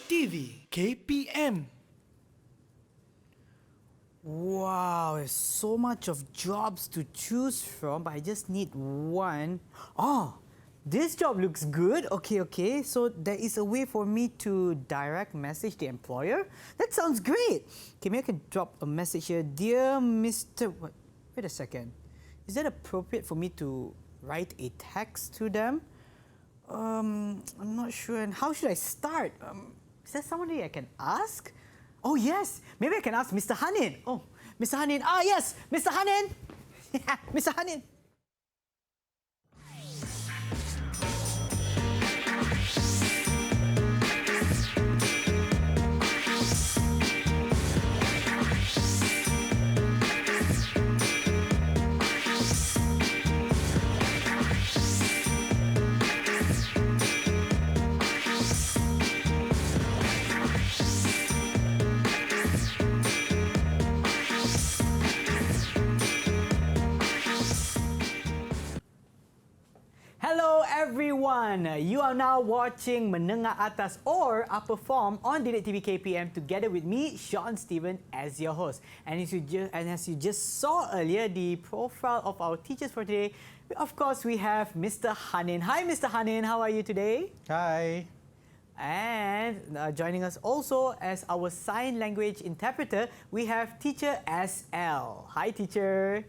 DidikTV KPM. Wow, there's so much of jobs to choose from, but I just need one. Oh, this job looks good. Okay. So there is a way for me to direct message the employer. That sounds great. Okay, maybe I can drop a message here. Dear Mr. Wait a second. Is that appropriate for me to write a text to them? I'm not sure. And how should I start? Is there somebody I can ask? Oh yes, maybe I can ask Mr. Hanin. Oh, Mr. Hanin. Ah yes, Mr. Hanin. Yeah, Mr. Hanin. Hello everyone! You are now watching Menengah Atas or Upper Form on DidikTV KPM together with me, Sean Steven, as your host. And as you just saw earlier, the profile of our teachers for today, of course we have Mr. Hanin. Hi Mr. Hanin, how are you today? Hi. And joining us also as our sign language interpreter, we have teacher SL. Hi teacher!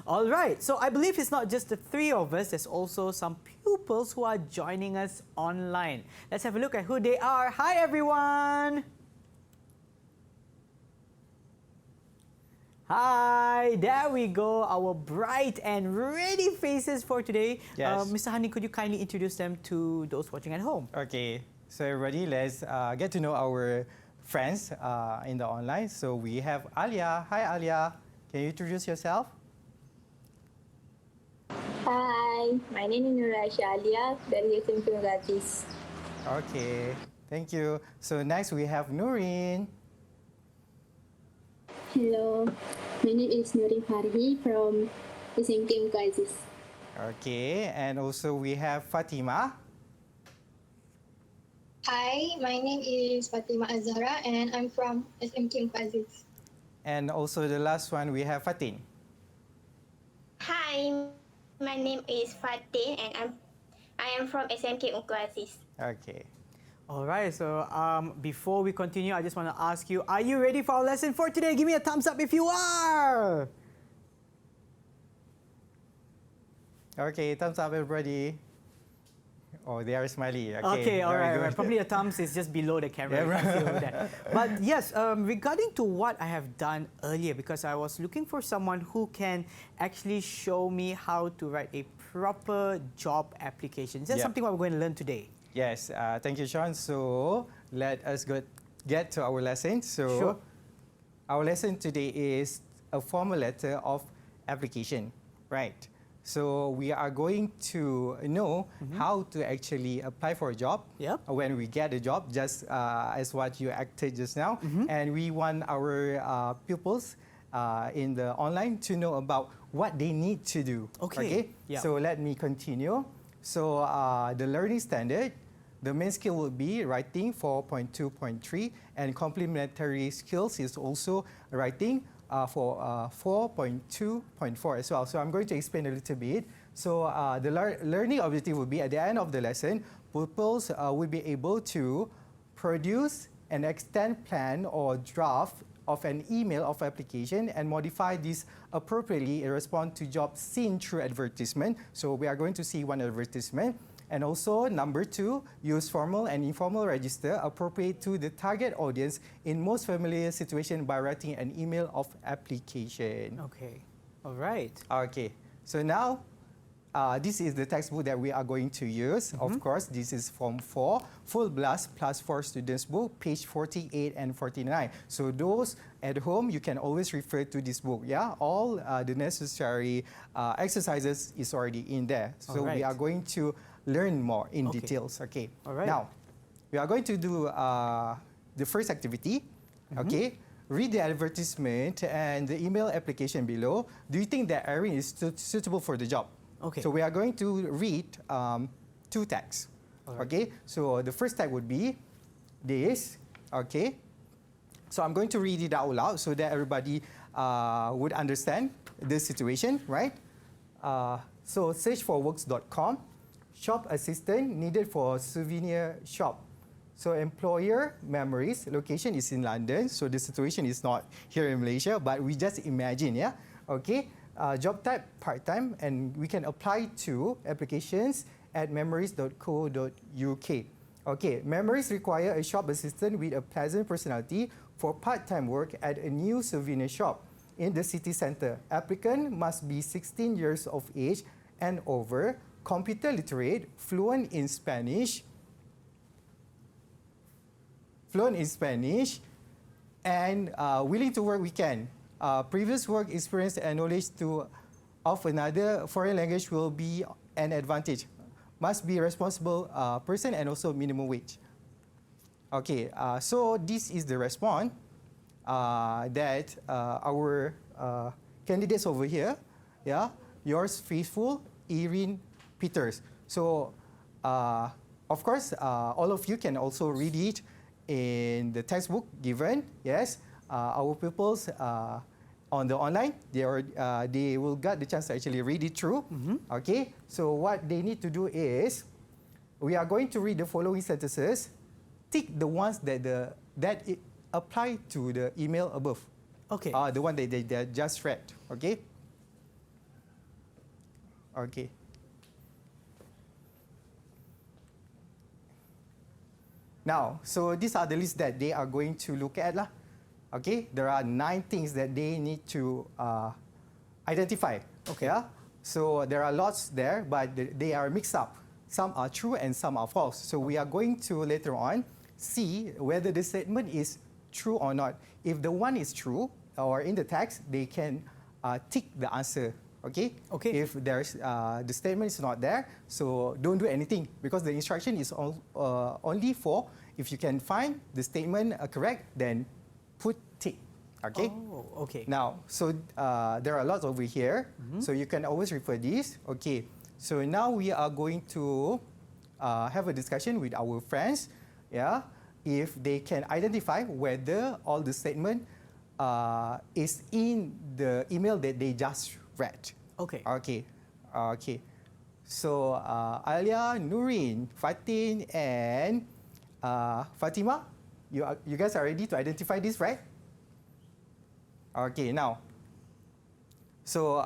All right, so I believe it's not just the three of us, there's also some pupils who are joining us online. Let's have a look at who they are. Hi everyone! Hi, there we go, our bright and ready faces for today. Yes. Mr. Hani, could you kindly introduce them to those watching at home? Okay, so everybody, let's get to know our friends in the online. So we have Alia. Hi Alia. Can you introduce yourself? Hi, my name is Nurasha Alia dari SMP Gratis. Okay, thank you. So next we have Nurin. Hello, my name is Nurin Farhi from SMP Gratis. Okay, and also we have Fatima. Hi, my name is Fatima Azara and I'm from SMK Aziz. And also the last one we have Fatin. Hi, my name is Fatin and I am from SMK Aziz. Okay. All right, so before we continue, I just want to ask you, are you ready for our lesson for today? Give me a thumbs up if you are! Okay, thumbs up everybody. Oh, they are smiley. Okay, all very right. good. Probably the thumbs is just below the camera. Yeah, You can't see right. over there. But yes, regarding to what I have done earlier, because I was looking for someone who can actually show me how to write a proper job application. Is that Yeah. something what we're going to learn today? Yes, thank you, Sean. So let us get to our lesson. So Sure. our lesson today is a formal letter of application, right? So we are going to know how to actually apply for a job Yep. when we get a job, just as what you acted just now. And we want our pupils in the online to know about what they need to do. Okay. Yeah. So let me continue. So the learning standard, the main skill will be writing 4.2.3 and complementary skills is also writing for 4.2.4 as well. So I'm going to explain a little bit. So the learning objective will be at the end of the lesson, pupils will be able to produce an extent plan or draft of an email of application and modify this appropriately in response to jobs seen through advertisement. So we are going to see one advertisement. And also, number 2, use formal and informal register appropriate to the target audience in most familiar situation by writing an email of application. Okay. All right. Okay. So now, this is the textbook that we are going to use. Of course, this is Form 4, Full Blast plus 4 Students Book, page 48 and 49. So those at home, you can always refer to this book. Yeah, all the necessary exercises is already in there. So All right. we are going to learn more in Okay. details. Okay. All right. Now, we are going to do the first activity. Okay. Read the advertisement and the email application below. Do you think that Erin is suitable for the job? Okay. So we are going to read 2 texts. Okay, so the first type would be this. Okay, so I'm going to read it out loud so that everybody would understand the situation, right? So search for works.com, shop assistant needed for souvenir shop. So employer memories, location is in London, so the situation is not here in Malaysia, but we just imagine, yeah? Okay, job type part-time, and we can apply to applications at memories.co.uk. Okay, Memories require a shop assistant with a pleasant personality for part-time work at a new souvenir shop in the city centre. Applicant must be 16 years of age and over, computer literate, fluent in Spanish, and willing to work weekend. Previous work experience and knowledge of another foreign language will be an advantage. Must be responsible person and also minimum wage. Okay, so this is the response that our candidates over here, yeah, yours faithful, Erin Peters. So, of course, all of you can also read it in the textbook given. Yes, our pupils on the online, they will get the chance to actually read it through. Okay, so what they need to do is, we are going to read the following sentences. Tick the ones that apply to the email above. Okay. The one that they just read. Okay. Okay. Now, so these are the lists that they are going to look at lah. Okay, there are 9 things that they need to identify. Okay, yeah? So there are lots there, but they are mixed up. Some are true and some are false. So we are going to later on see whether the statement is true or not. If the one is true or in the text, they can tick the answer. Okay. Okay. If there's the statement is not there, so don't do anything because the instruction is only for if you can find the statement correct, then put tick. Okay. Oh, okay. Now, so there are lots over here, so you can always refer this. Okay. So now we are going to have a discussion with our friends. Yeah, if they can identify whether all the statement is in the email that they just read. Okay. Okay. Okay. So Alia, Nurin, Fatin, and Fatima, you guys are ready to identify this, right? Okay. Now, so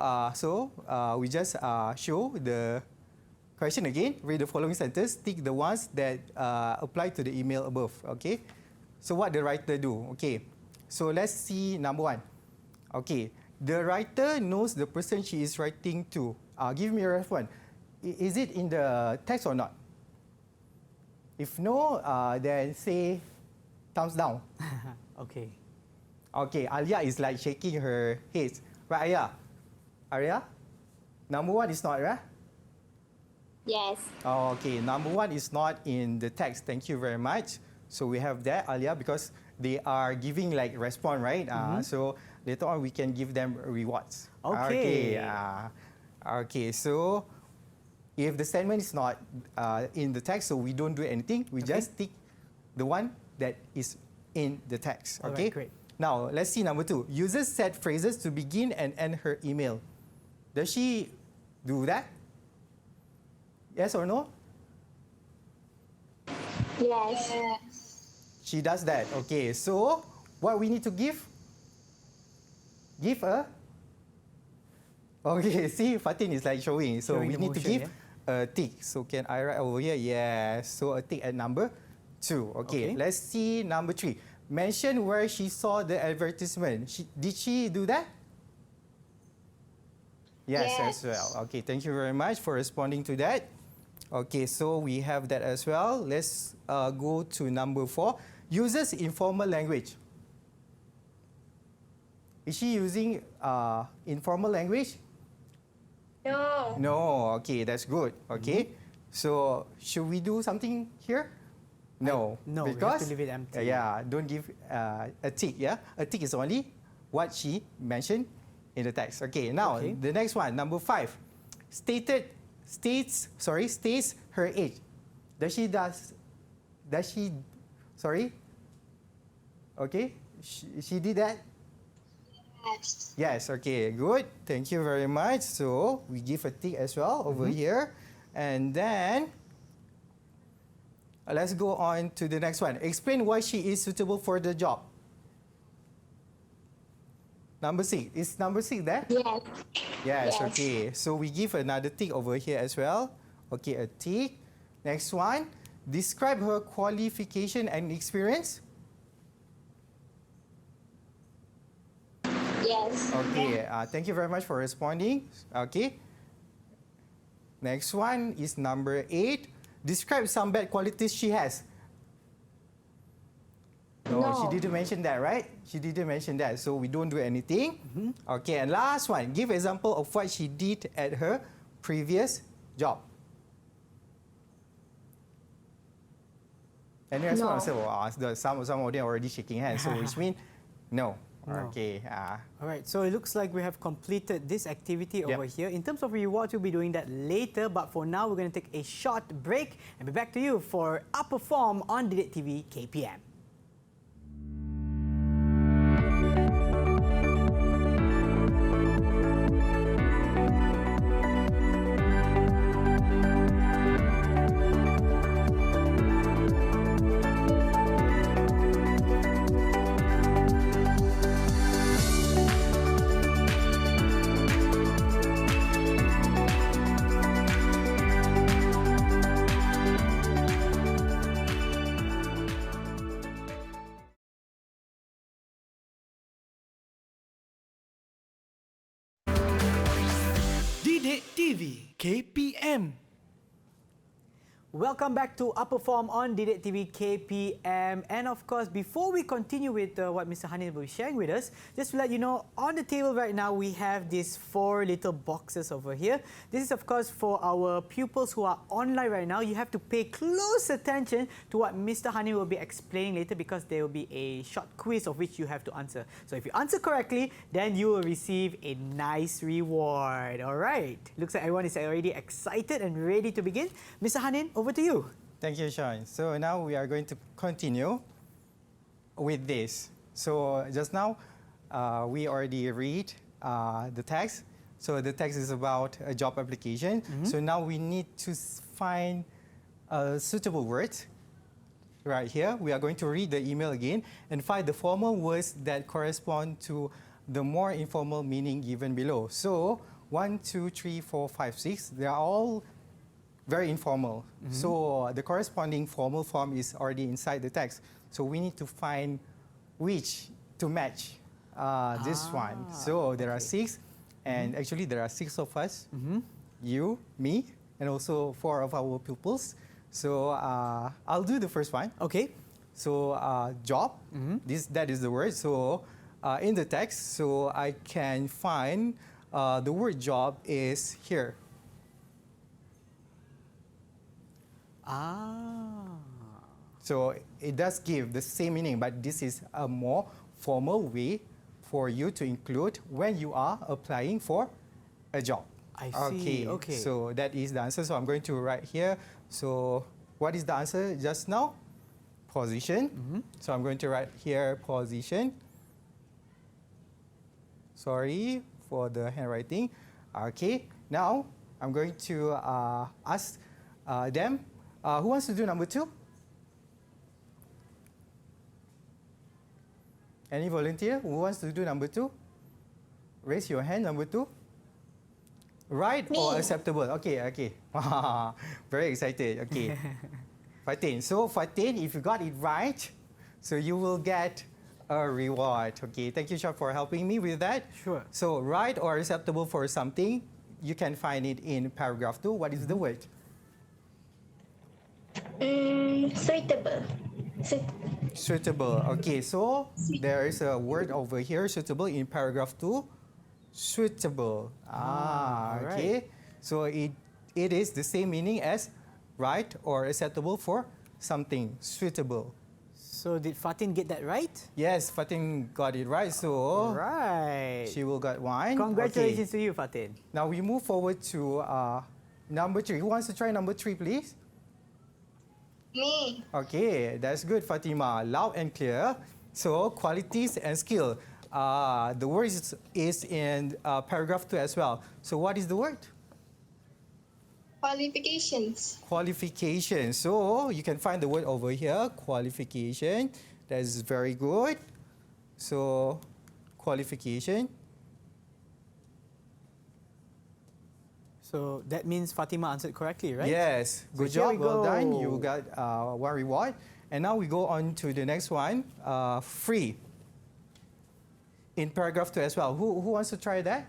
we just show the question again. Read the following sentence. Tick the ones that apply to the email above. Okay. So what the writer do? Okay. So let's see number 1. Okay. The writer knows the person she is writing to. Give me a response. Is it in the text or not? If no, then say thumbs down. Okay. Okay, Alia is like shaking her head. Right, Alia? Aria? Number 1 is not, right? Yes. Oh, okay, number 1 is not in the text. Thank you very much. So we have that, Alia, because they are giving like response, right? So later on we can give them rewards. Okay. Okay, so if the statement is not in the text, so we don't do anything. We just tick the one that is in the text. All Okay, right, great. Now let's see number 2. Users set phrases to begin and end her email. Does she do that? Yes or no? Yes. She does that. Okay, so what we need to give? Give a... Okay, see, Fatin is like showing. So Showing we the need to motion, give a tick. So can I write over here? Yes. So a tick at number 2. Okay, let's see number 3. Mention where she saw the advertisement. Did she do that? Yes, as well. Okay, thank you very much for responding to that. Okay, so we have that as well. Let's go to number 4. Uses informal language. Is she using informal language? No. No. Okay, that's good. Okay. So, should we do something here? No. No, we have because to leave it empty. Yeah, don't give a tick. Yeah, a tick is only what she mentioned in the text. Okay. Now the next one, number 5, states her age. Does she, sorry? Okay, she did that? Yes. Yes, okay, good. Thank you very much. So we give a tick as well over here. And then let's go on to the next one. Explain why she is suitable for the job. Number 6. Is number 6 there? Yes. Yes, Yes. okay. So we give another tick over here as well. Okay, a tick. Next one. Describe her qualification and experience. Yes. Okay, thank you very much for responding. Okay. Next one is number 8. Describe some bad qualities she has. No, No. she didn't mention that, right? She didn't mention that, so we don't do anything. Okay, and last one. Give example of what she did at her previous job. And the No. one said, well, some of them already shaking hands, so which means no. No. Okay. All right, so it looks like we have completed this activity Yep. over here. In terms of rewards, we'll be doing that later, but for now, we're going to take a short break and be back to you for Upper Form on DidikTV KPM. DidikTV KPM. Welcome back to Upper Form on DidikTV KPM. And of course, before we continue with what Mr. Hanin will be sharing with us, just to let you know, on the table right now, we have these 4 little boxes over here. This is, of course, for our pupils who are online right now. You have to pay close attention to what Mr. Hanin will be explaining later, because there will be a short quiz of which you have to answer. So if you answer correctly, then you will receive a nice reward. All right. Looks like everyone is already excited and ready to begin. Mr. Hanin, over to you. Thank you, Sean. So now we are going to continue with this. So just now, we already read the text. So the text is about a job application. So now we need to find suitable words. Right here, we are going to read the email again and find the formal words that correspond to the more informal meaning given below. So 1, 2, 3, 4, 5, 6, they are all very informal. So the corresponding formal form is already inside the text. So we need to find which to match this one. So there are 6, and actually there are 6 of us. You, me, and also 4 of our pupils. So I'll do the first one. Okay. So job, that is the word. So in the text, so I can find the word job is here. So it does give the same meaning, but this is a more formal way for you to include when you are applying for a job. I see. Okay. So that is the answer. So I'm going to write here. So what is the answer just now? Position. So I'm going to write here position. Sorry for the handwriting. Okay. Now I'm going to ask them. Who wants to do number 2? Any volunteer who wants to do number 2? Raise your hand, number 2. Right Me. or acceptable? Okay, okay. Very excited. Okay. Fatin. So Fatin, if you got it right, so you will get a reward. Okay, thank you, Sean, for helping me with that. Sure. So right or acceptable for something, you can find it in paragraph 2. What is the word? Suitable. Suitable. Okay, so there is a word over here, suitable, in paragraph 2. Suitable. Okay. right. So it is the same meaning as right or acceptable for something. Suitable. So did Fatin get that right? Yes, Fatin got it right. So Right. she will get 1. Congratulations Okay. to you, Fatin. Now we move forward to number 3. Who wants to try number 3, please? Me. Okay, that's good, Fatima. Loud and clear. So, qualities and skill. The word is in paragraph 2 as well. So, what is the word? Qualifications. Qualification. So, you can find the word over here, qualification. That is very good. So, qualification. So that means Fatima answered correctly, right? Yes, So good here job, we well done. go. You got one reward. And now we go on to the next one, free. In paragraph 2 as well. Who wants to try that?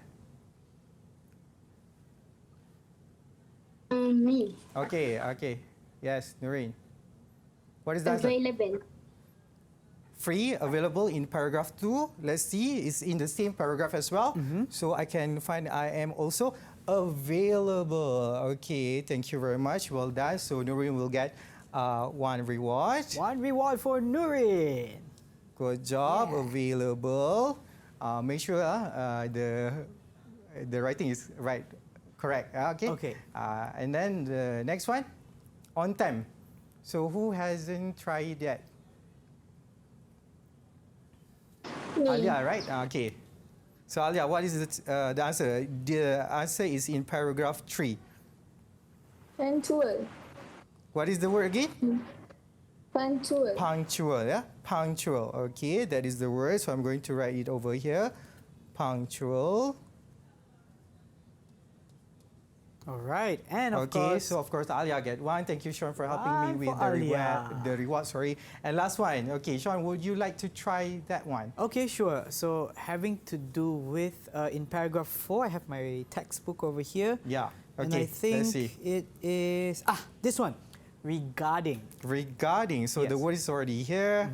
Me. Okay. Yes, Noreen. What is the answer? Available. Free, available in paragraph 2. Let's see, it's in the same paragraph as well. So I can find I am also available. Okay, thank you very much. Well done. So Noreen will get one reward. One reward for Nurin. Good job, Yeah. available. Make sure the writing is right, correct. Okay. Okay. And then the next one, on time. So who hasn't tried that? Me. Alia, right? Okay. So Alia, what is the answer? The answer is in paragraph 3. Punctual. What is the word again? Punctual. Punctual, yeah? Punctual. Okay, that is the word. So I'm going to write it over here. Punctual. All right, and of Okay, course, so of course Alia get one. Thank you, Sean, for helping One me with for the Alia. reward. Sorry, and last one. Okay, Sean, would you like to try that one? okay, sure. So having to do with in paragraph 4, I have my textbook over here. Yeah. And Okay. I think let's see. it is this one, regarding. Regarding. So the Yes. word is already here.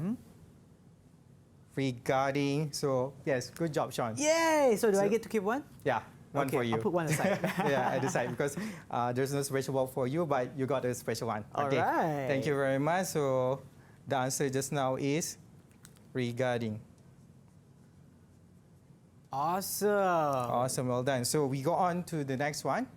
Regarding. So yes, good job, Sean. Yay! So do I get to keep one? Yeah. One Okay, for you. I'll put one aside. Yeah, at the side because there's no special one for you, but you got a special one. All right. Thank you very much. So the answer just now is regarding. Awesome. Awesome, well done. So we go on to the next one.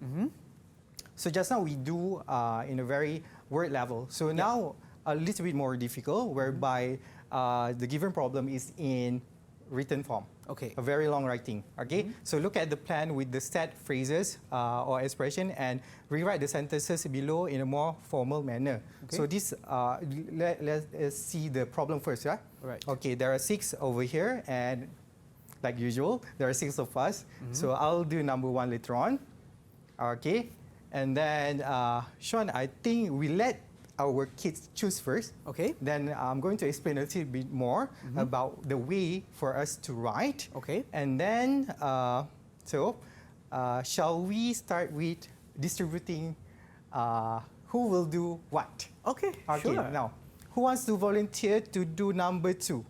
So just now we do in a very word level. So now a little bit more difficult, whereby the given problem is in written form. Okay. A very long writing. Okay. So look at the plan with the set phrases or expression and rewrite the sentences below in a more formal manner. Okay. So this let's see the problem first. Yeah. Right. Okay. There are 6 over here, and like usual, there are 6 of us. So I'll do number 1 later on. Okay. And then Sean, I think we let our kids choose first. Okay. Then I'm going to explain a little bit more about the way for us to write. Okay. And then, shall we start with distributing who will do what? Okay, Okay, sure. now, who wants to volunteer to do number 2?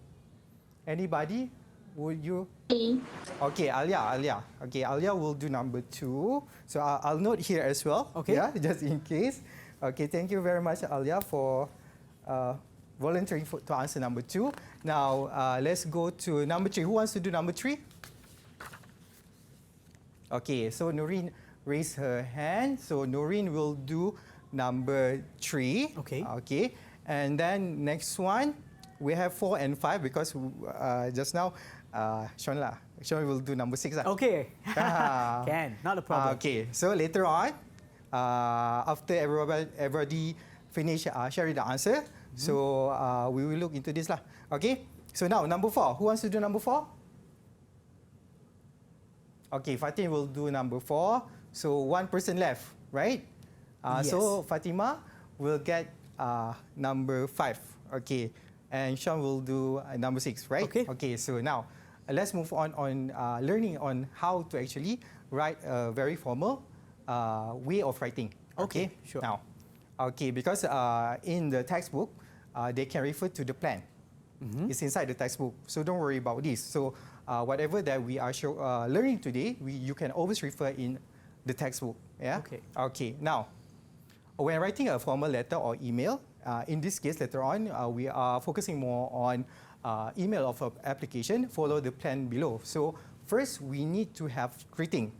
Anybody? Would you? Me. Okay, Alia. Okay, Alia will do number 2. So I'll note here as well. Okay. Yeah, just in case. Okay, thank you very much, Alia, for volunteering to answer number 2. Now, let's go to number 3. Who wants to do number 3? Okay, so Noreen raised her hand. So Noreen will do number 3. Okay. Okay, and then next one, we have 4 and 5 because just now, Sean will do number 6. Okay. Ah. Can, not a problem. Okay, so later on, after everybody finish sharing the answer, so we will look into this lah. Okay, so now number 4. Who wants to do number 4? Okay, Fatima will do number 4. So one person left, right? Yes. So Fatima will get number 5. Okay, and Sean will do number 6, right? Okay. Okay, so now let's move on learning on how to actually write a very formal way of writing. Okay, sure. Now, okay, because in the textbook, they can refer to the plan. It's inside the textbook, so don't worry about this. So whatever that we are learning today, you can always refer in the textbook. Yeah. Okay. Okay. Now, when writing a formal letter or email, in this case later on, we are focusing more on email of application. Follow the plan below. So first, we need to have greeting.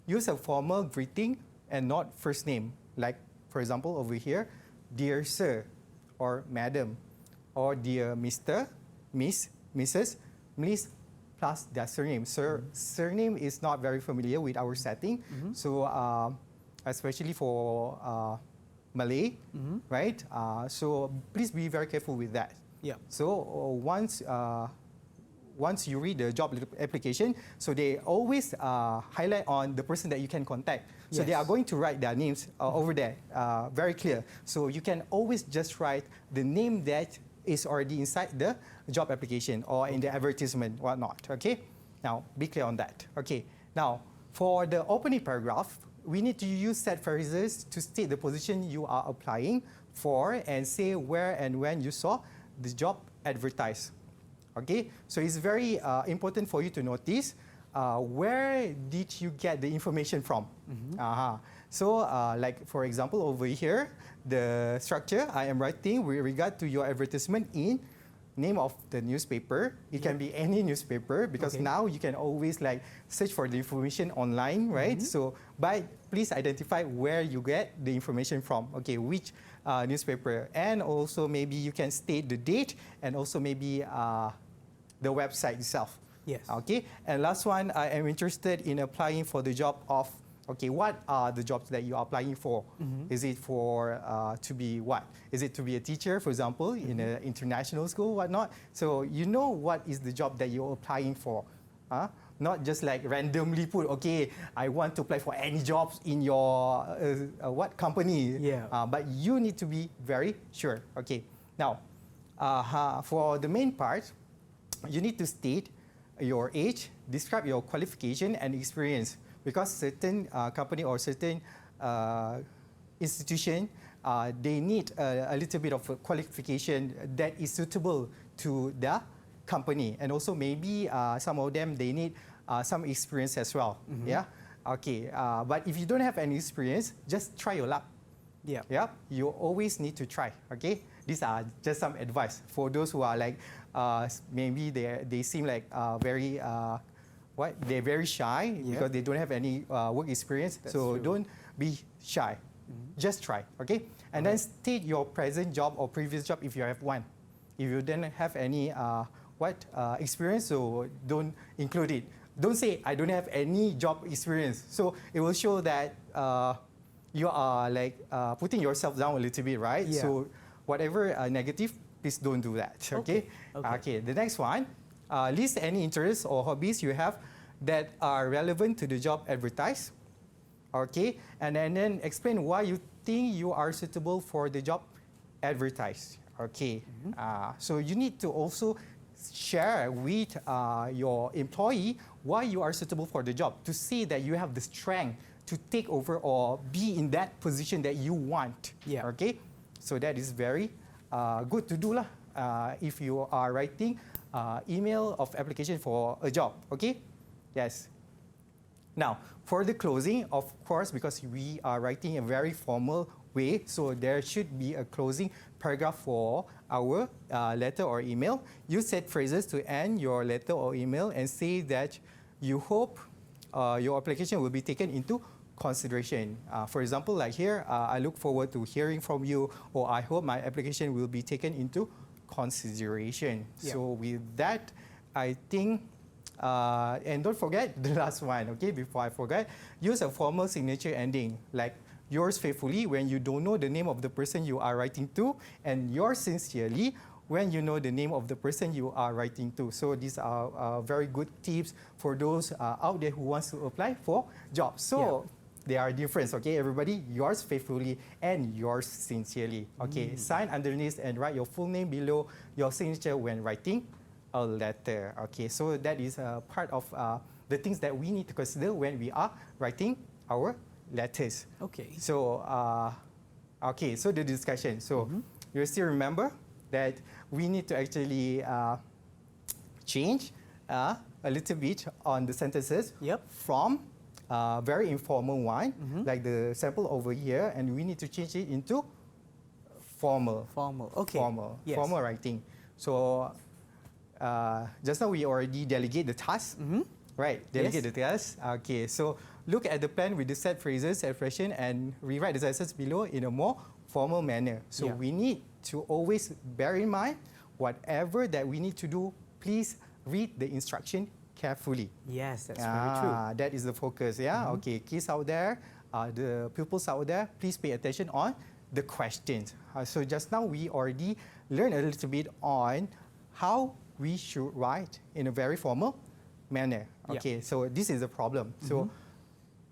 Use a formal greeting and not first name. Like, for example, over here, dear sir, or madam, or dear Mr., Miss, Mrs., Miss, plus their surname. Surname is not very familiar with our setting. So especially for Malay, right? So please be very careful with that. Yeah. So once you read the job application, so they always highlight on the person that you can contact. So they Yes. are going to write their names over there, very clear. So you can always just write the name that is already inside the job application or in the advertisement, whatnot. Okay. Now be clear on that. Okay. Now for the opening paragraph, we need to use set phrases to state the position you are applying for and say where and when you saw the job advertised. Okay, so it's very important for you to notice where did you get the information from. So like for example over here, the structure I am writing with regard to your advertisement in name of the newspaper. It can be any newspaper because now you can always like search for the information online, right? So but please identify where you get the information from. Okay, which newspaper, and also maybe you can state the date and also maybe the website itself. Yes. Okay. And last one, I am interested in applying for the job of. Okay, what are the jobs that you are applying for? Is it for to be what? Is it to be a teacher, for example, in an international school, whatnot? So you know what is the job that you're applying for. Not just like randomly put, okay, I want to apply for any jobs in your what company. Yeah. But you need to be very sure. Okay. Now, for the main part, you need to state your age, describe your qualification and experience. Because certain company or certain institution, they need a little bit of a qualification that is suitable to the company. And also maybe some of them, they need some experience as well. Yeah. Okay. But if you don't have any experience, just try your luck. Yeah. Yeah. You always need to try. Okay. These are just some advice for those who are like maybe they seem like very they're very shy because they don't have any work experience. So don't be shy. Just try. Okay. And then state your present job or previous job if you have one. If you don't have any experience, so don't include it. Don't say I don't have any job experience. So it will show that you are like putting yourself down a little bit, right? Yeah. So whatever negative, please don't do that. Okay. Okay. The next one, list any interests or hobbies you have that are relevant to the job advertised. Okay. And then explain why you think you are suitable for the job advertised. Okay. So you need to also share with your employee why you are suitable for the job, to see that you have the strength to take over or be in that position that you want. Yeah. Okay. So that is very good to do lah. If you are writing email of application for a job. Okay. Yes. Now for the closing, of course, because we are writing a very formal way, so there should be a closing paragraph for our letter or email. Use set phrases to end your letter or email and say that you hope your application will be taken into consideration. For example, like here, I look forward to hearing from you, or I hope my application will be taken into consideration. Yeah. So with that, I think, and don't forget the last one, okay, before I forget, use a formal signature ending, like yours faithfully when you don't know the name of the person you are writing to, and yours sincerely when you know the name of the person you are writing to. So these are very good tips for those out there who wants to apply for jobs. So there are difference, okay, everybody? Yours faithfully and yours sincerely. Okay, sign underneath and write your full name below your signature when writing a letter. Okay, so that is part of the things that we need to consider when we are writing our letters. Okay. So, okay, so the discussion. So, you still remember that we need to actually change a little bit on the sentences from very informal one, like the sample over here, and we need to change it into formal. Formal. Okay. Formal. Yes. Formal writing. So, just now we already delegate the task. Right, delegate the task. Okay, so look at the plan with the set phrases, expression, and rewrite the sentences below in a more formal manner. So we need to always bear in mind, whatever that we need to do, please read the instruction carefully. Yes, that's very true. That is the focus, yeah? Okay, kids out there, the pupils out there, please pay attention on the questions. So just now we already learned a little bit on how we should write in a very formal manner. Yeah. Okay, so this is the problem. So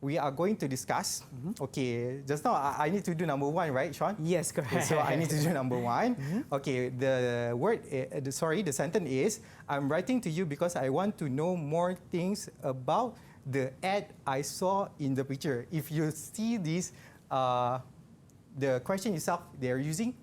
we are going to discuss. Okay, just now I need to do number one, right, Sean? Yes, correct. Okay, so I need to do number one. Okay, the word, the sentence is, I'm writing to you because I want to know more things about the ad I saw in the picture. If you see this, the question itself, they are using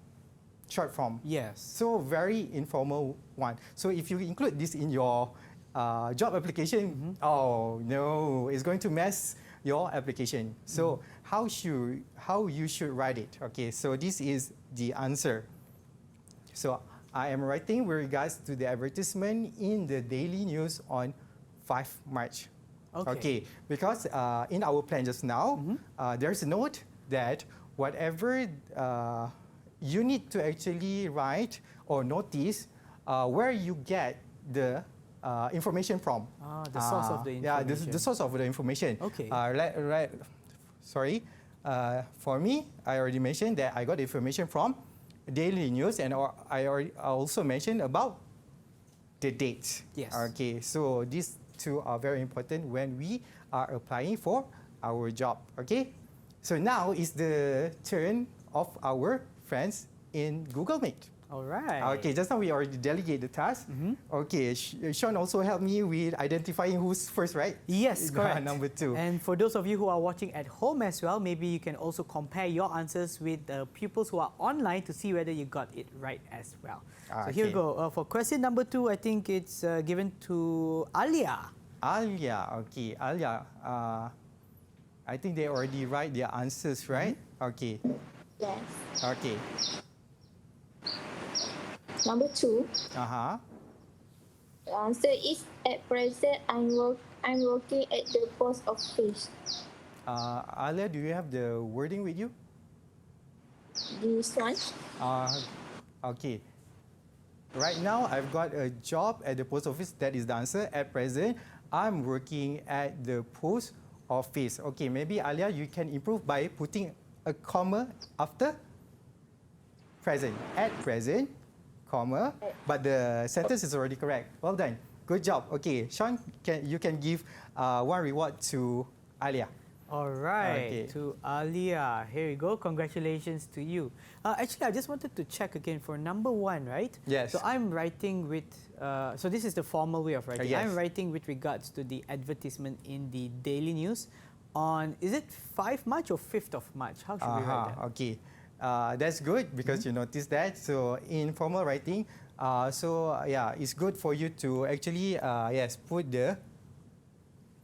short form. Yes. So very informal one. So if you include this in your job application, oh no, it's going to mess your application. So how you should write it? Okay, so this is the answer. So I am writing with regards to the advertisement in the daily news on 5 March. Okay, because in our plan just now, there's a note that whatever you need to actually write or notice where you get the information from. The source of the information. Yeah, the source of the information. Okay. Sorry. For me, I already mentioned that I got the information from daily news, and I also mentioned about the dates. Yes. Okay, so these two are very important when we are applying for our job. Okay, so now is the turn of our friends in Google Meet. All right. Okay, just now we already delegate the task. Okay, Sean also helped me with identifying who's first, right? Yes, correct. Number 2. And for those of you who are watching at home as well, maybe you can also compare your answers with the pupils who are online to see whether you got it right as well. So here we go. For question number 2, I think it's given to Alia. Alia, okay. Alia, I think they already write their answers, right? Okay. Yes. Okay. Number 2, Uh-huh. the answer is at present I'm working at the post office. Alia, do you have the wording with you? This one. Okay. Right now, I've got a job at the post office. That is the answer. At present, I'm working at the post office. Okay, maybe Alia, you can improve by putting a comma after present. At present, comma, but the sentence is already correct. Well done. Good job. Okay, Sean, you can give one reward to Alia. All right, Okay. to Alia. Here you go. Congratulations to you. Actually, I just wanted to check again for number 1, right? Yes. So I'm writing with, so this is the formal way of writing. Yes. I'm writing with regards to the advertisement in the daily news on, is it 5 March or 5th of March? How should we write that? Okay. That's good because you noticed that. So in formal writing, yeah, it's good for you to actually put the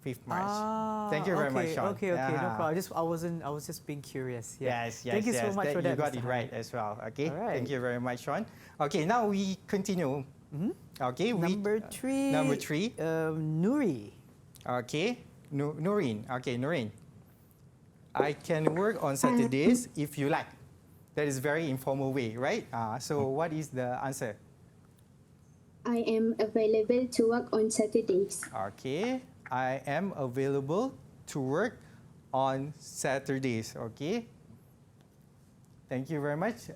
5th March. Thank you very much, Sean. Okay, no problem. I was just being curious. Yeah. Yes. Thank you so much for that. You got Mr. it right Hamid. as well. Okay. All right. Thank you very much, Sean. Okay, now we continue. Okay. Number 3. Number 3. Nuri. Okay. Noreen. Okay, Noreen. I can work on Saturdays if you like. That is very informal way, right? So what is the answer? I am available to work on Saturdays. Okay. I am available to work on Saturdays. Okay. Thank you very much.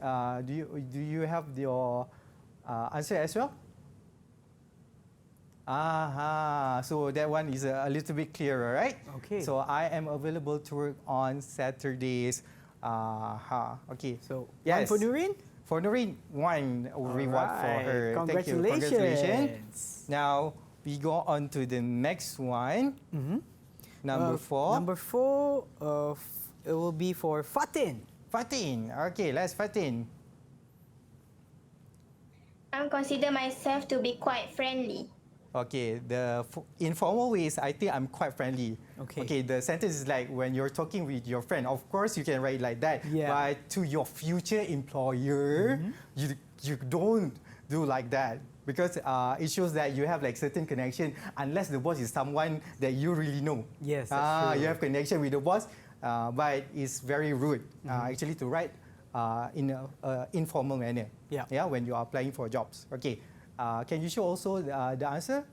Do you have your answer as well? So that one is a little bit clearer, right? Okay. So I am available to work on Saturdays. Okay. So Yes. one for Noreen? For Noreen, one reward for her. Thank you. Congratulations. Congratulations. Now we go on to the next one. Number 4. Number 4, it will be for Fatin. Fatin. Okay, let's Fatin. I consider myself to be quite friendly. Okay, the informal ways, I think I'm quite friendly. Okay. The sentence is like when you're talking with your friend. Of course, you can write like that. Yeah. But to your future employer, you don't do like that. Because it shows that you have like certain connection, unless the boss is someone that you really know. Yes, that's true. You have connection with the boss, but it's very rude actually to write in an informal manner. Yeah. Yeah, when you are applying for jobs. Okay. Can you show also the answer?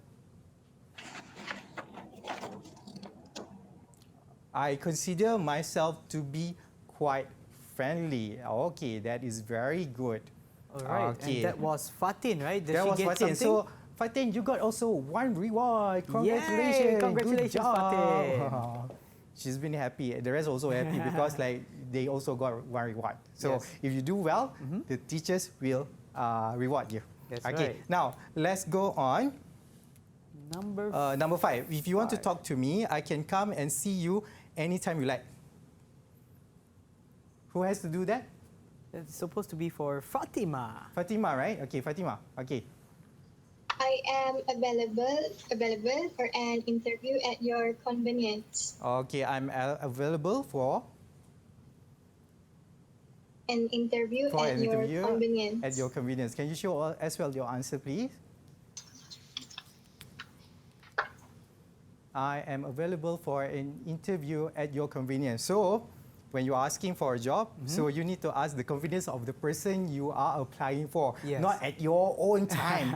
I consider myself to be quite friendly. Okay, that is very good. All right. Okay. And that was Fatin, right? Did That she was get Fatin. something? So, Fatin, you got also one reward. Congratulations. Yay! Congratulations, Good job. Fatin. She's been happy. The rest also happy because like they also got one reward. So Yes. if you do well, the teachers will reward you. That's okay. right. Now let's go on. Number Number 5. If you want to 5. talk to me, I can come and see you anytime you like. Who has to do that? It's supposed to be for Fatima. Fatima, right? Okay, Fatima. Okay. I am available for an interview at your convenience. Okay, I'm available for An interview for at an your interview convenience. at your convenience. Can you show as well your answer, please? I am available for an interview at your convenience. So, when you're asking for a job, so you need to ask the convenience of the person you are applying for, Yes. not at your own time.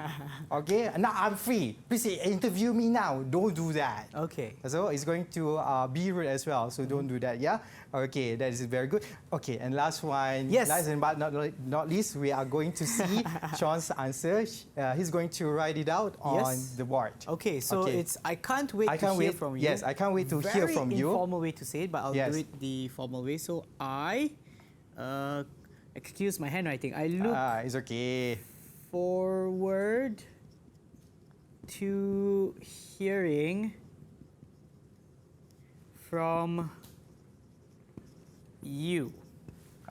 Okay? Now I'm free. Please interview me now. Don't do that. Okay. So it's going to be rude as well. So don't do that. Yeah. Okay, that is very good. Okay, and last one. Yes. Last and but not least, we are going to see Sean's answer. He's going to write it out on Yes. the board. Okay, so Okay. it's I can't wait I to can't hear wait- from you. yes, I can't wait to hear from you. Very informal way to say it, but I'll Yes. do it the formal way. So excuse my handwriting. I look It's okay. forward to hearing from you.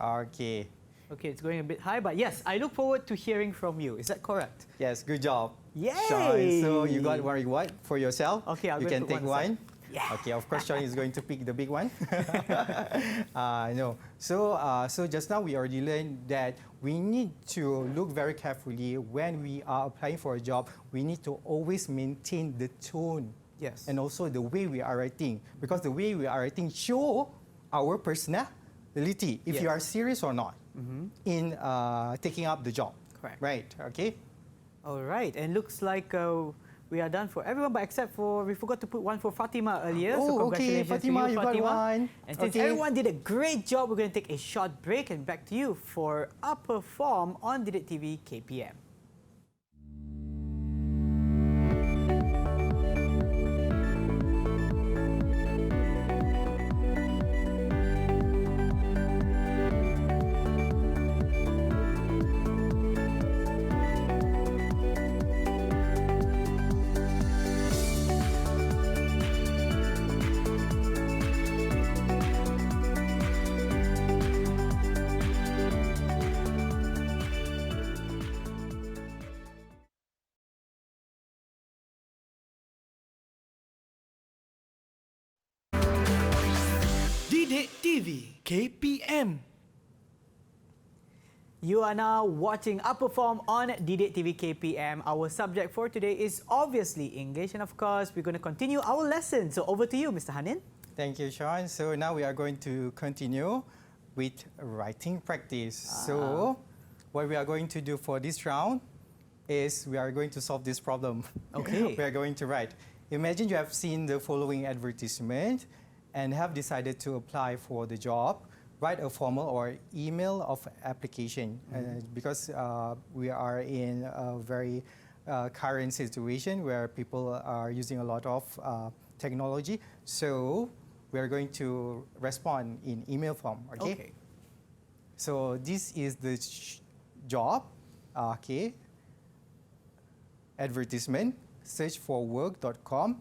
Okay. Okay, it's going a bit high, but yes, I look forward to hearing from you. Is that correct? Yes, good job. Yay! Sean, so you got one reward for yourself. Okay, I'll you go can put take one one. aside. Yeah. Okay, of course, Sean is going to pick the big one. No. So just now we already learned that we need to look very carefully when we are applying for a job. We need to always maintain the tone. Yes. And also the way we are writing, because the way we are writing show our personality, if you Yes. are serious or not in taking up the job. Correct. Right. Okay. All right, and looks like we are done for everyone, but except for we forgot to put one for Fatima earlier. So Oh, okay, congratulations Fatima, to you, you got Fatima. one. And since Okay. everyone did a great job, we're going to take a short break and back to you for Upper Form on DidikTV KPM. DidikTV KPM. You are now watching Upper Form on DidikTV KPM. Our subject for today is obviously English, and of course, we're going to continue our lesson. So over to you, Mr. Hanin. Thank you, Sean. So now we are going to continue with writing practice. So what we are going to do for this round is we are going to solve this problem. Okay. We are going to write. Imagine you have seen the following advertisement and have decided to apply for the job. Write a formal or email of application because we are in a very current situation where people are using a lot of technology. So we are going to respond in email form. Okay. So this is the job. Okay. Advertisement. Searchforwork.com.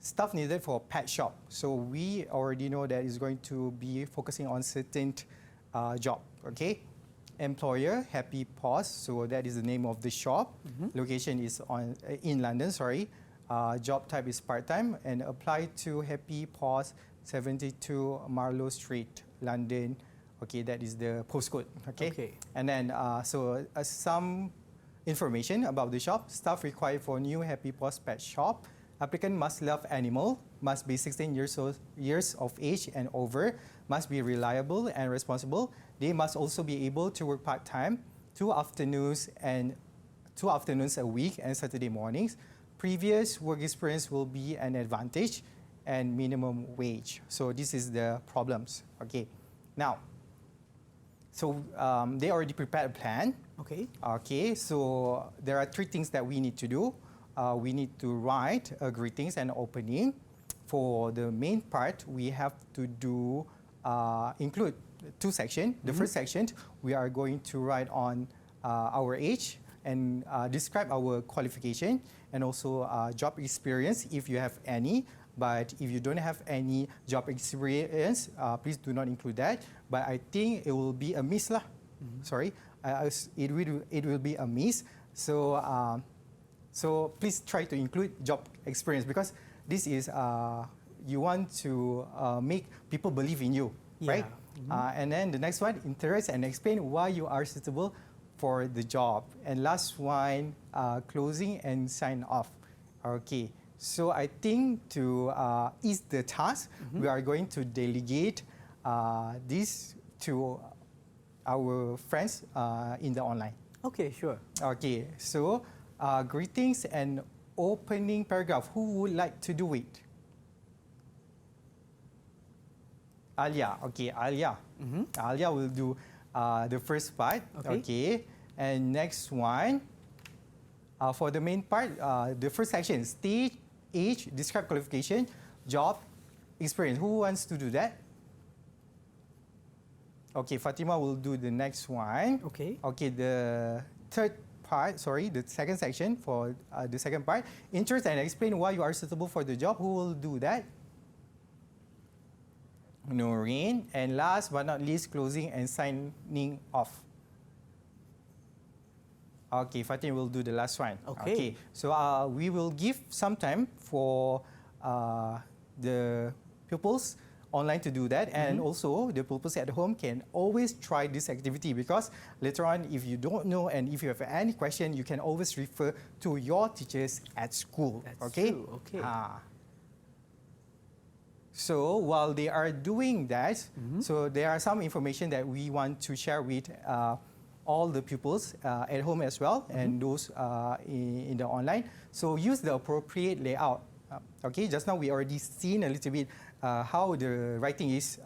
Stuff needed for pet shop. So we already know that it's going to be focusing on certain job. Okay. Employer Happy Paws. So that is the name of the shop. Location is in London. Sorry. Job type is part-time and apply to Happy Paws, 72 Marlow Street, London. Okay, that is the postcode. Okay. And then some information about the shop. Staff required for new Happy Paws pet shop. Applicant must love animal, must be 16 years of age and over, must be reliable and responsible. They must also be able to work part-time, 2 afternoons a week and Saturday mornings. Previous work experience will be an advantage, and minimum wage. So this is the problems. Okay. Now, so they already prepared a plan. Okay. Okay, so there are 3 things that we need to do. We need to write greetings and opening. For the main part, we have to do include 2 sections. The first section, we are going to write on our age and describe our qualification and also job experience if you have any. But if you don't have any job experience, please do not include that. But I think it will be a miss lah. Sorry, it will be a miss. So so please try to include job experience because this is you want to make people believe in you, right? And then the next one, interest and explain why you are suitable for the job. And last one, closing and sign off. Okay. So I think to ease the task, we are going to delegate this to our friends in the online. Okay, sure. Okay, so greetings and opening paragraph. Who would like to do it? Alia. Okay, Alia. Alia will do the first part. Okay. And next one, for the main part, the first section, stage, age, describe qualification, job, experience. Who wants to do that? Okay, Fatima will do the next one. Okay. Okay, the third part, sorry, the second section for the second part, interest and explain why you are suitable for the job. Who will do that? Noreen. And last but not least, closing and signing off. Okay, Fatin will do the last one. Okay. So we will give some time for the pupils online to do that, and also the pupils at home can always try this activity because later on, if you don't know and if you have any question, you can always refer to your teachers at school. That's true. Okay. So while they are doing that, so there are some information that we want to share with all the pupils at home as well and those in the online. So use the appropriate layout. Okay, just now we already seen a little bit how the writing is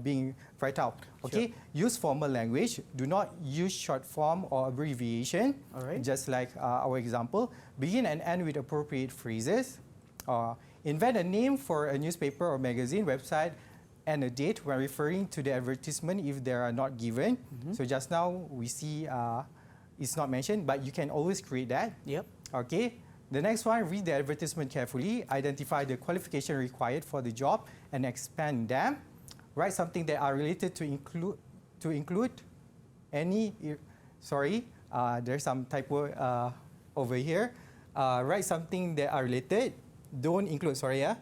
being write out. Okay, use formal language. Do not use short form or abbreviation. All right. Just like our example. Begin and end with appropriate phrases. Invent a name for a newspaper or magazine, website, and a date when referring to the advertisement if they are not given. So just now we see it's not mentioned, but you can always create that. Yep. Okay. The next one, read the advertisement carefully, identify the qualification required for the job, and expand them. Write something that are related to include any. Sorry, there's some typo over here. Write something that are related. Don't include. Sorry, yeah.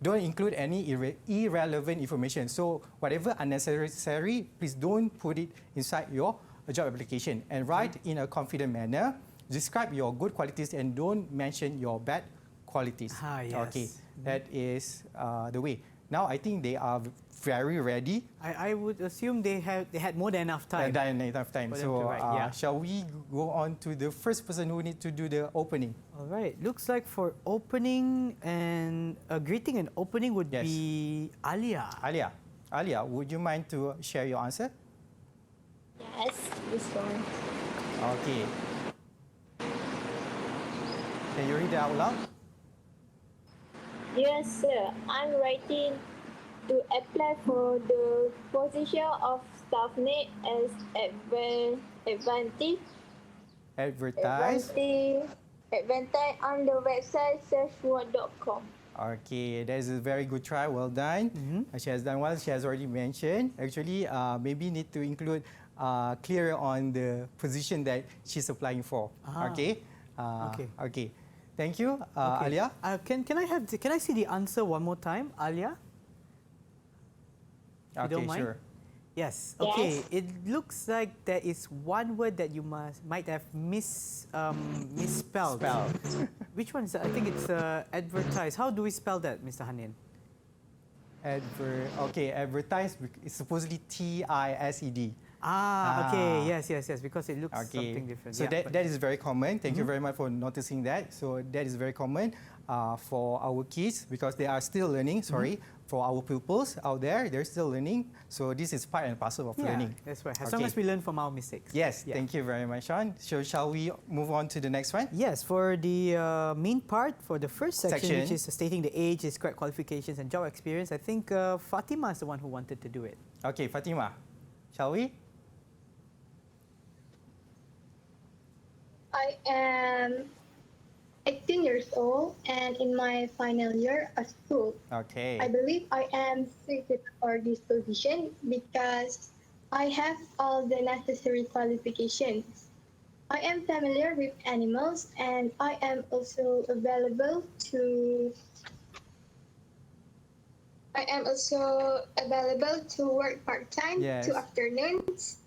Don't include any irrelevant information. So whatever unnecessary, please don't put it inside your job application. And write in a confident manner. Describe your good qualities and don't mention your bad qualities. Yes. Okay, that is the way. Now I think they are very ready. I would assume they had more than enough time. Enough time. So shall we go on to the first person who need to do the opening? All right. Looks like for opening and greeting and opening would be Alia. Alia, would you mind to share your answer? Yes, this one. Okay. Can you read it out loud? Yes, sir. I'm writing to apply for the position of staff name as advantage on the website searchword.com. Okay, that is a very good try. Well done. She has done well. She has already mentioned. Actually, maybe need to include clear on the position that she's applying for. Okay. Okay. Thank you, Alia. Can I see the answer one more time, Alia? Okay, don't mind? sure. Yes. Okay. Yes. It looks like there is one word that you might have misspelled. Which one is that? I think it's advertise. How do we spell that, Mr. Hanin? Advertise is supposedly TISED. Okay. Yes. Because it looks something different. So that is very common. Thank you very much for noticing that. So that is very common for our kids because they are still learning. For our pupils out there, they're still learning. So this is part and parcel of learning. That's right. As long as we learn from our mistakes. Yes. Thank you very much, Sean. So shall we move on to the next one? Yes. For the main part, for the first section, which is stating the age, describe qualifications and job experience, I think Fatima is the one who wanted to do it. Okay, Fatima, shall we? I am 18 years old and in my final year of school. Okay. I believe I am suited for this position because I have all the necessary qualifications. I am familiar with animals and I am also available to work part-time 2 afternoons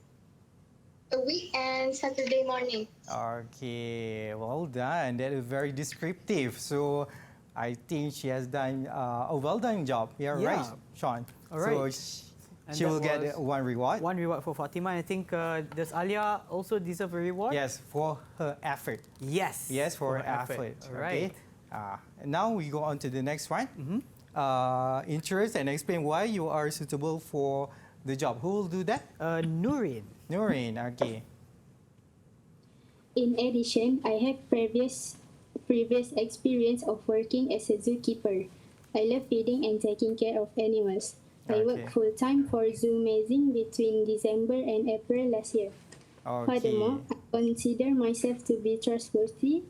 a week and Saturday morning. Okay, well done. That is very descriptive. So I think she has done a well done job. Yeah, right, Sean. All right. So she will get one reward. One reward for Fatima. I think does Alia also deserve a reward? Yes, for her effort. Yes. Yes, for her effort. All right. Okay. Now we go on to the next one. Interest and explain why you are suitable for the job. Who will do that? Nurin. Nurin, okay. In addition, I have previous experience of working as a zookeeper. I love feeding and taking care of animals. I work full-time for Zoomazing between December and April last year. Furthermore, I consider myself to be trustworthy.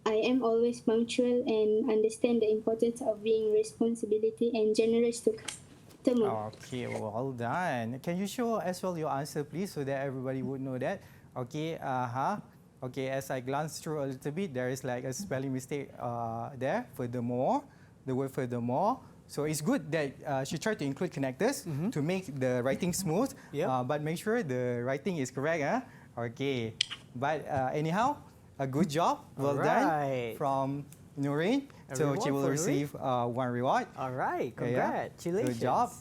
I am always punctual and understand the importance of being responsible and generous to customers. Okay, well done. Can you show as well your answer, please, so that everybody would know that? Okay, Okay, as I glance through a little bit, there is like a spelling mistake there. Furthermore, the word furthermore. So it's good that she tried to include connectors to make the writing smooth, but make sure the writing is correct. Okay, but anyhow, a good job. Well done from Nurin. So she will receive one reward. All right, congratulations. Good job.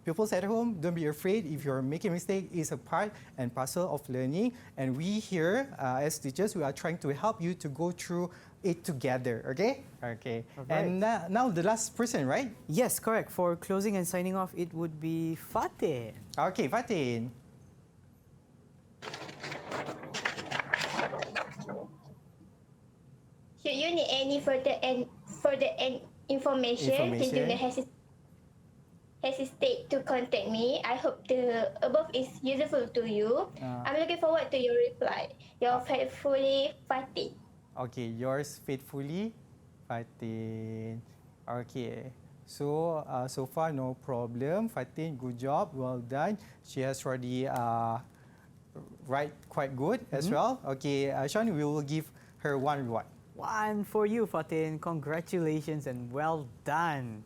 Pupils at home, don't be afraid if you're making a mistake. It's a part and parcel of learning. And we here, as teachers, we are trying to help you to go through it together, okay? Okay. Right. And now the last person, right? Yes, correct. For closing and signing off, it would be Fatin. Okay, Fatin. Should you need any further information, please do not hesitate to contact me. I hope the above is useful to you. I'm looking forward to your reply. Your faithfully, Fatin. Okay, yours faithfully, Fatin. Okay. So, so far no problem. Fatin, good job. Well done. She has already write quite good as well. Okay, Sean, we will give her one reward. One for you, Fatin. Congratulations and well done.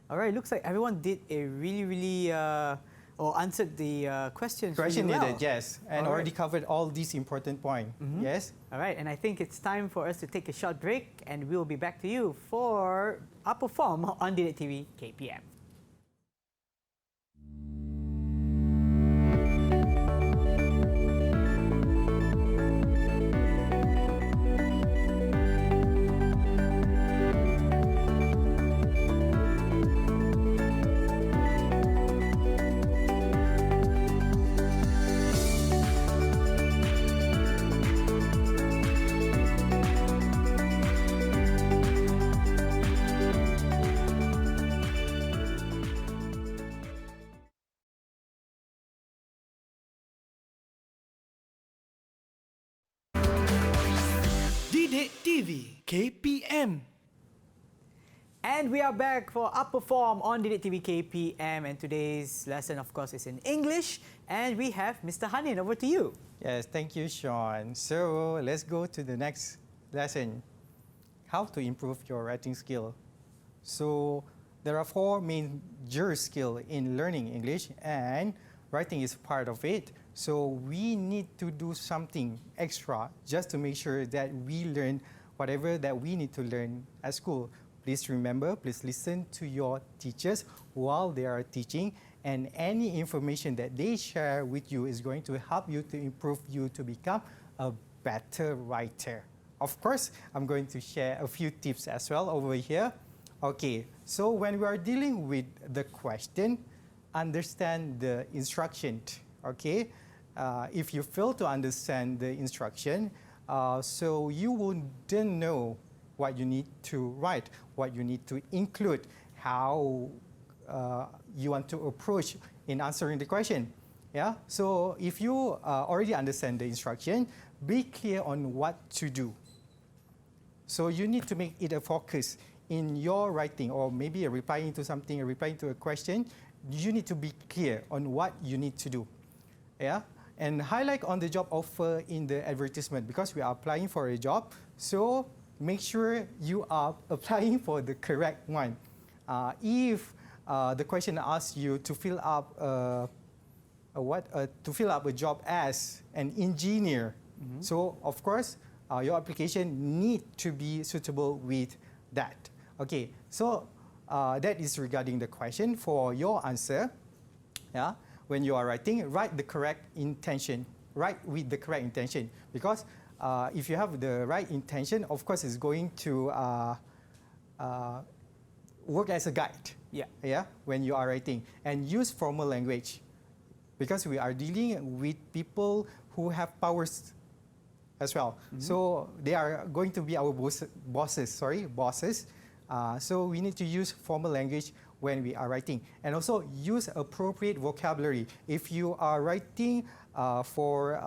All right, looks like everyone did a really, or answered the questions really well. Needed, yes, and already covered all these important points. Yes. All right, and I think it's time for us to take a short break, and we'll be back to you for Upper Form on DidikTV KPM. DidikTV KPM. And we are back for Upper Form on DidikTV KPM, and today's lesson, of course, is in English, and we have Mr. Hanin. Over to you. Yes, thank you, Sean. So let's go to the next lesson. How to improve your writing skill. So There are 4 major skills in learning English, and writing is part of it. So we need to do something extra just to make sure that we learn whatever that we need to learn at school. Please remember, please listen to your teachers while they are teaching, and any information that they share with you is going to help you to improve you to become a better writer. Of course, I'm going to share a few tips as well over here. Okay, so when we are dealing with the question, understand the instruction, okay? If you fail to understand the instruction, so you wouldn't know what you need to write, what you need to include, how you want to approach in answering the question. Yeah. So if you already understand the instruction, be clear on what to do. So you need to make it a focus in your writing, or maybe replying to something, replying to a question. You need to be clear on what you need to do. Yeah. And highlight on the job offer in the advertisement, because we are applying for a job. So make sure you are applying for the correct one. If the question asks you to fill up to fill up a job as an engineer, so of course your application need to be suitable with that. Okay, so that is regarding the question. For your answer, yeah, when you are writing, write the correct intention. Write with the correct intention, because if you have the right intention, of course, it's going to work as a guide. Yeah, when you are writing, and use formal language, because we are dealing with people who have powers as well. So they are going to be our bosses. So we need to use formal language when we are writing, and also use appropriate vocabulary. If you are writing for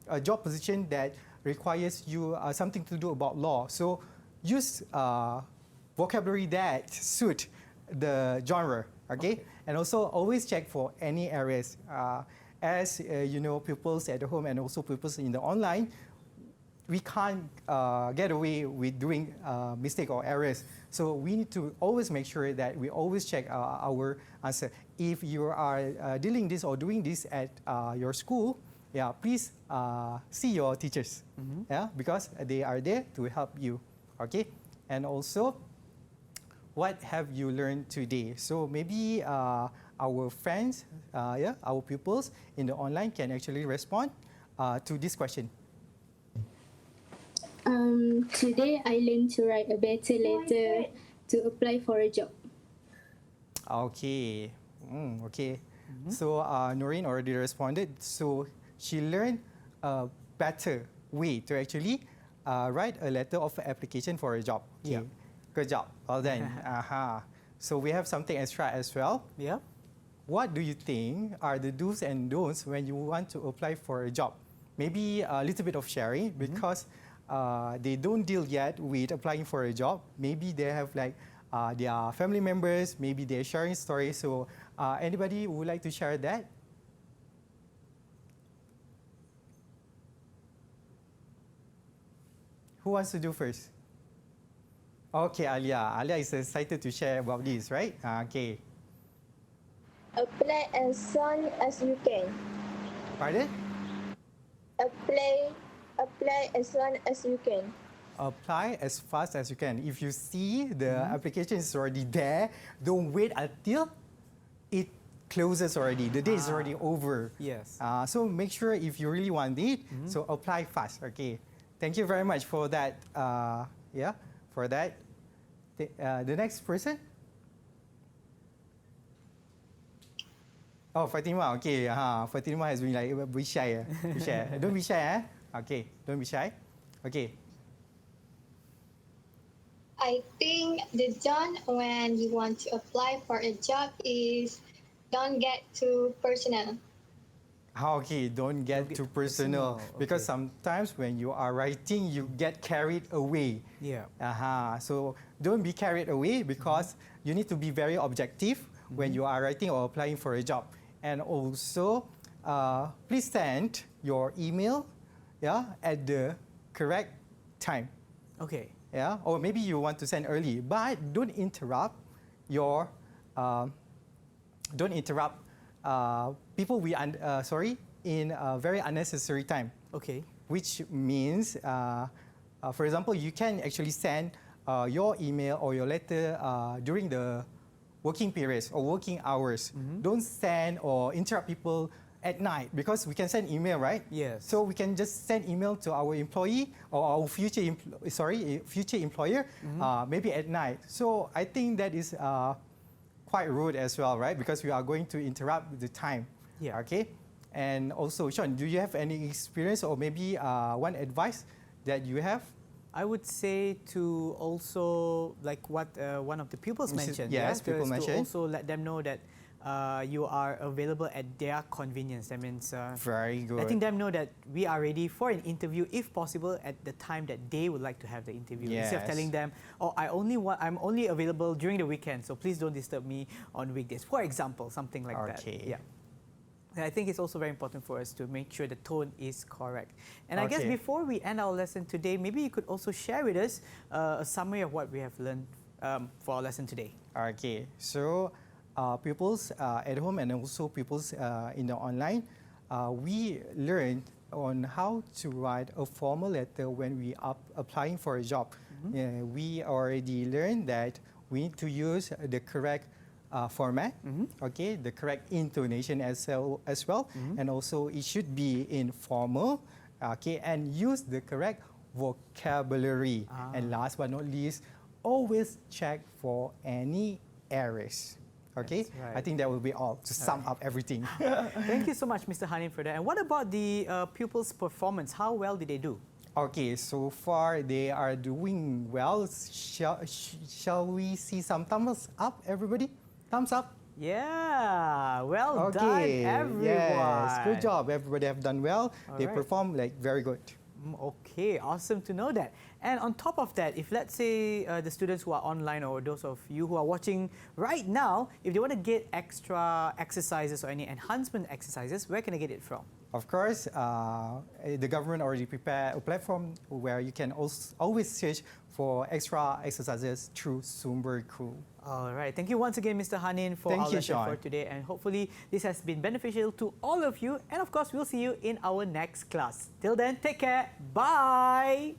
a job position that requires you something to do about law, so use vocabulary that suit the genre. Okay? And also always check for any errors. As you know, pupils at home and also pupils in the online, we can't get away with doing mistake or errors. So we need to always make sure that we always check our answer. If you are dealing this or doing this at your school, yeah, please see your teachers, yeah, because they are there to help you. Okay, and also, what have you learned today? So maybe our friends, our pupils in the online can actually respond to this question. Today I learned to write a better letter to apply for a job. Okay. Okay. So Noreen already responded. So she learned a better way to actually write a letter of application for a job. Okay. Yeah. Good job. Well done. So we have something extra as well. Yeah. What do you think are the do's and don'ts when you want to apply for a job? Maybe a little bit of sharing, because they don't deal yet with applying for a job. Maybe they have like their family members, maybe they're sharing stories. So anybody would like to share that? Who wants to do first? Okay, Alia. Alia is excited to share about this, right? Okay. Apply as soon as you can. Pardon? Apply as soon as you can. Apply as fast as you can. If you see the application is already there, don't wait until it closes already. The day is already over. Yes. So make sure if you really want it, so apply fast. Okay. Thank you very much for that. For that. The next person? Oh, Fatima. Okay. Fatima has been like be shy. Be shy. Don't be shy. Okay. Don't be shy. Okay. I think the don't when you want to apply for a job is don't get too personal. Okay, don't get too personal. Because sometimes when you are writing, you get carried away. Yeah. So don't be carried away, because you need to be very objective when you are writing or applying for a job. And also, please send your email, at the correct time. Okay. Yeah, or maybe you want to send early, but don't interrupt your don't interrupt people in a very unnecessary time. Okay. Which means, for example, you can actually send your email or your letter during the working periods or working hours. Don't send or interrupt people at night, because we can send email, right? Yes. So we can just send email to our employee or our future employer, maybe at night. So I think that is quite rude as well, right? Because we are going to interrupt the time. Yeah. Okay. And also, Sean, do you have any experience or maybe one advice that you have? I would say to also, like what one of the pupils mentioned. Yes, people mentioned. To also let them know that you are available at their convenience. That means very good. letting them know that we are ready for an interview, if possible, at the time that they would like to have the interview. Yes. Instead of telling them, "Oh, I'm only available during the weekend, so please don't disturb me on weekdays." For example, something like that. Yeah. And I think it's also very important for us to make sure the tone is correct. And I guess before we end our lesson today, maybe you could also share with us a summary of what we have learned for our lesson today. Okay, so pupils at home and also pupils in the online, we learned on how to write a formal letter when we are applying for a job. We already learned that we need to use the correct format, okay, the correct intonation as well, and also it should be informal, okay, and use the correct vocabulary. And last but not least, always check for any errors. Okay, right. I think that will be all to sum up everything. Thank you so much, Mr. Hanin, for that. And what about the pupils' performance? How well did they do? Okay, so far they are doing well. Shall we see some thumbs up, everybody? Thumbs up. Yeah, well done, everyone. Yes, good job. Everybody have done well. They perform like very good. Okay, awesome to know that. And on top of that, if let's say the students who are online or those of you who are watching right now, if they want to get extra exercises or any enhancement exercises, where can I get it from? Of course, the government already prepared a platform where you can always search for extra exercises through Sumber Cool. All right. Thank you once again, Mr. Hanin, for our lesson for today. And hopefully this has been beneficial to all of you. And of course, we'll see you in our next class. Till then, take care. Bye.